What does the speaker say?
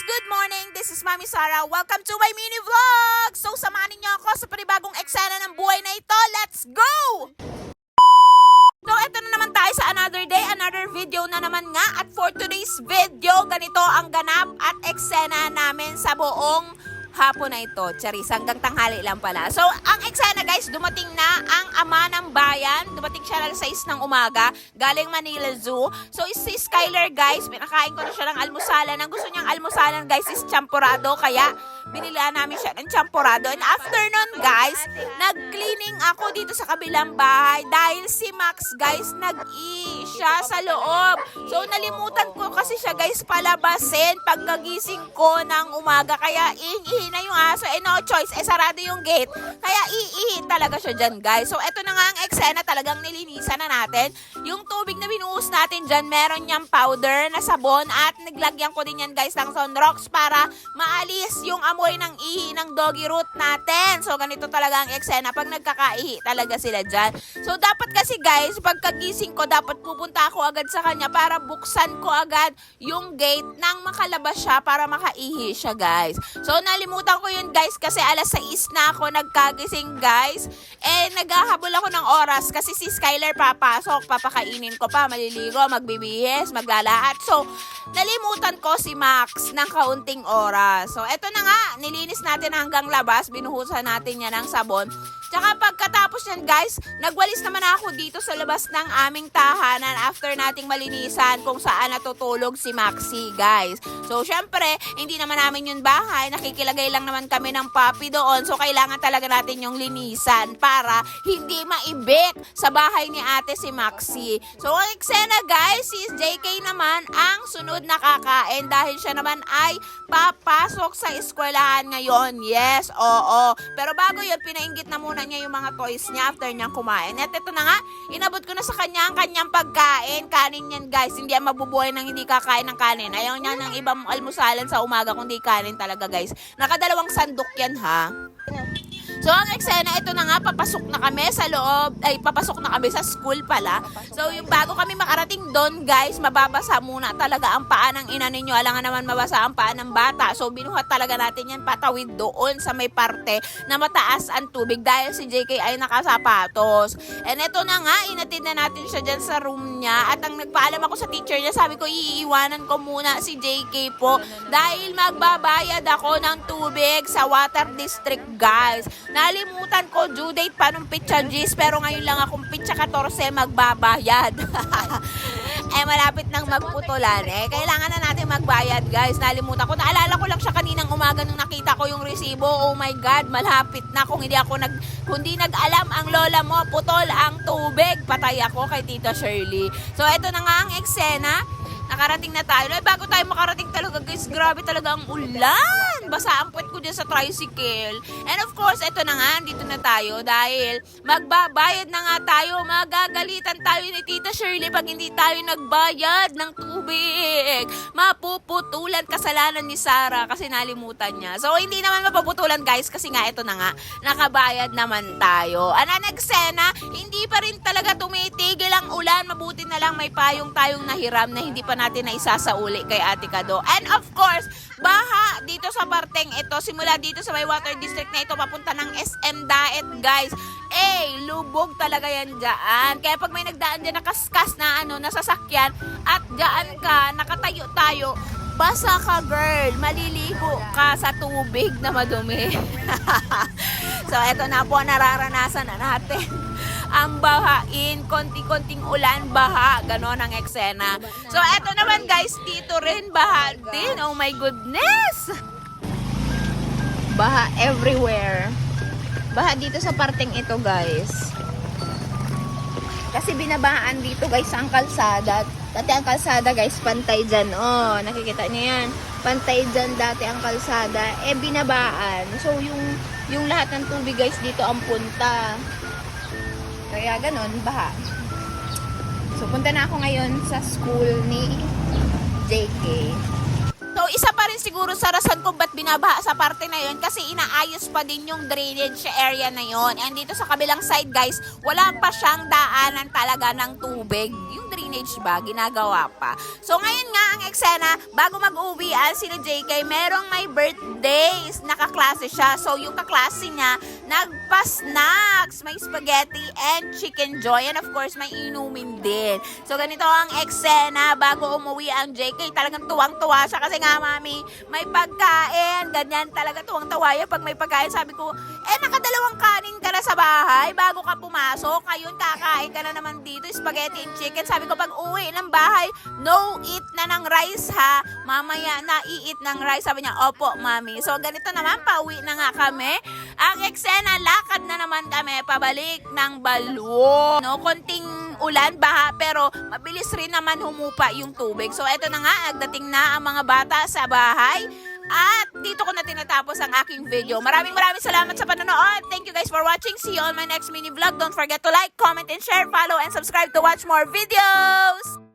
Good morning! This is Mami Sarah. Welcome to my mini vlog! So, samahan niyo ako sa panibagong eksena ng buhay na ito. Let's go! So, eto na naman tayo sa another day, another video na naman nga. At for today's video, ganito ang ganap at eksena namin sa buong hapon na ito. Charis, hanggang tanghali lang pala. So, ang eksena guys, dumating na ang ama ng bayan. Dumating siya alas 6 ng umaga, galing Manila Zoo. So, si Skyler guys, pinakain ko na siya ng almusalan. Ang gusto niyang almusalan guys is champurado, kaya binilihan namin siya ng champurado. And after nun guys, nag-cleaning ako dito sa kabilang bahay dahil si Max guys, nag-i siya sa loob. So, nalimutan ko kasi siya guys palabasin pagkagising ko ng umaga. Kaya ihi na yung aso. No choice. Sarado yung gate. Kaya iihi talaga siya dyan guys. So, eto na nga ang eksena. Talagang nilinisan na natin. Yung tubig na binuhos natin dyan, meron niyang powder na sabon at naglagyan ko din yan guys ng Sunrocks para maalis yung amoy ng ihi ng doggy root natin. So, ganito talaga ang eksena pag nagkakaihi talaga sila dyan. So, dapat kasi guys, pagkagising ko, dapat pupunta ako agad sa kanya para buksan ko agad yung gate nang makalabas siya para makaihi siya guys. So, nalimutan ko yun guys kasi alas 6 na ako nagkagising guys. Naghahabol ako ng oras kasi si Skyler papasok, papakainin ko pa, maliligo, magbibihis, maglalahat. So, nalimutan ko si Max ng kaunting oras. So, eto na nga, nilinis natin hanggang labas, binuhusan natin yan ng sabon. Tsaka pagkatapos yan guys, nagwalis naman ako dito sa labas ng aming tahanan after nating malinisan kung saan natutulog si Maxi guys. So syempre, hindi naman namin yung bahay, nakikilagay lang naman kami ng puppy doon. So kailangan talaga natin yung linisan para hindi maibik sa bahay ni ate si Maxi. So ang eksena guys, si JK naman ang sunod na kakain dahil siya naman ay papasok sa eskwelahan ngayon. Yes, oo. Pero bago yun, pinainggit na muna niya yung mga toys niya after niyang kumain. At ito na nga, inabot ko na sa kanya ang kanyang pagkain. Kanin yan guys, hindi yan mabubuhay nang hindi kakain ng kanin. Ayaw niya ng ibang almusalan sa umaga kundi kanin talaga guys. Nakadalawang sandok yan ha. So, ang eksena, ito na nga, papasok na kami sa loob, papasok na kami sa school pala. So, yung bago kami makarating doon, guys, mababasa muna talaga ang paa ng ina ninyo. Alangan naman mabasa ang paa ng bata. So, binuhat talaga natin yan patawid doon sa may parte na mataas ang tubig dahil si JK ay nakasapatos. And ito na nga, inatid na natin siya dyan sa room niya. At ang nagpaalam ako sa teacher niya, sabi ko, iiwanan ko muna si JK po dahil magbabayad ako ng tubig sa water district, guys. Nalimutan ko, due date pa nung pitsa G's, pero ngayon lang akong pitsa 14 magbabayad. Malapit nang magputulan. Kailangan na natin magbayad, guys. Nalimutan ko. Naalala ko lang siya kaninang umaga nung nakita ko yung resibo. Oh my God, malapit na. Kung hindi nag-alam ang lola mo, putol ang tubig. Patay ako kay Tita Shirley. So, eto na nga ang eksena. Nakarating na tayo. Bago tayo makarating talaga guys, grabe talaga ang ulan. Basa ang puwet ko dyan sa tricycle. And of course, eto na nga, dito na tayo dahil magbabayad na nga tayo. Magagalitan tayo ni Tita Shirley pag hindi tayo nagbayad ng tubig. Mapuputulan kasalanan ni Sarah kasi nalimutan niya. So, hindi naman mapuputulan guys kasi nga eto na nga, nakabayad naman tayo. Ang eksena, hindi pa rin talaga tumitigil ang ulan. Mabuti na lang may payong tayong nahiram na hindi pa natin na isasauli kay Ate Kado. And of course, baha dito sa parteng ito, simula dito sa may water district na ito, papunta ng SM Daet, guys. Lubog talaga yan dyan. Kaya pag may nagdaan dyan na kaskas na nasasakyan at dyan ka, nakatayo tayo, basa ka girl, maliligo ka sa tubig na madumi. So, eto na po, nararanasan na natin ang bahain, konti-konting ulan, baha, ganon ang eksena. So, eto naman guys, dito rin baha din. Oh my goodness! Baha everywhere. Baha dito sa parteng ito guys. Kasi binabahaan dito guys ang kalsada. Dati ang kalsada guys, pantay dyan. Oh, nakikita niyo yan. Pantay dyan dati ang kalsada. Binabaan. So, yung lahat ng tubig guys dito ang punta. Kaya ganon, baha. So, punta na ako ngayon sa school ni JK. So, isa pa rin siguro siguro sa rason kung ba't binabaha sa parte na yon kasi inaayos pa din yung drainage area na yon. And dito sa kabilang side guys, wala pa siyang daanan talaga ng tubig. Yung drainage ba, ginagawa pa. So ngayon nga ang eksena, bago mag-uwi sila JK, merong may birthdays. Nakaklase siya. So yung kaklase niya, nagpa-snacks. May spaghetti and chicken joy. And of course, may inumin din. So ganito ang eksena bago umuwi ang JK. Talagang tuwang-tuwa siya kasi nga mami, may pagkain. Ganyan talaga tuwang-tuwa yan pag may pagkain. Sabi ko, nakadalawang kanin ka na sa bahay bago ka pumasok. Ayun, kakain ka na naman dito, spaghetti and chicken. Sabi ko, pag uwi ng bahay, no eat na ng rice ha. Mamaya na i-eat ng rice. Sabi niya, opo mami. So ganito naman, pauwi na nga kami. Ang eksena, lakad na naman kami pabalik ng Baluo. No, konting ulan, baha, pero mabilis rin naman humupa yung tubig. So eto na nga, nagdating na ang mga bata sa bahay. At dito ko na tinatapos ang aking video. Maraming salamat sa panonood. Thank you guys for watching. See you on my next mini vlog. Don't forget to like, comment, and share, follow, and subscribe to watch more videos.